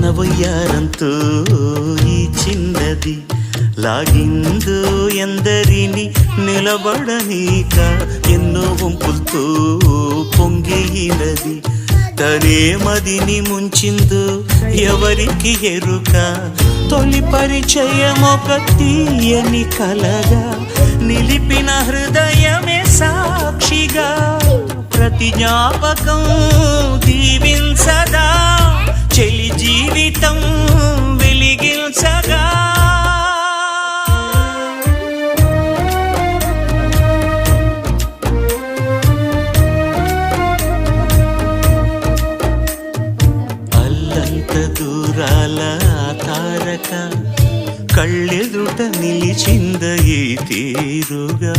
తన వయ్యారంతో ఈ చిన్నది లాగిందో ఎందరిని నిలబడనీక ఎన్నో వంపులతో పొంగినది తనే మదిని ముంచిందో ఎవరికి ఎరుక తొలి పరిచయం ఒక తీయని కలగా నిలిపిన హృదయమే సాక్షిగా ప్రతి జ్ఞాపకం దీవించదా చెలి జీవితం వెలిగించగా అల్లంత దూరాల తారక కళ్ళెదుట నిలిచింద ఈ తీరుగా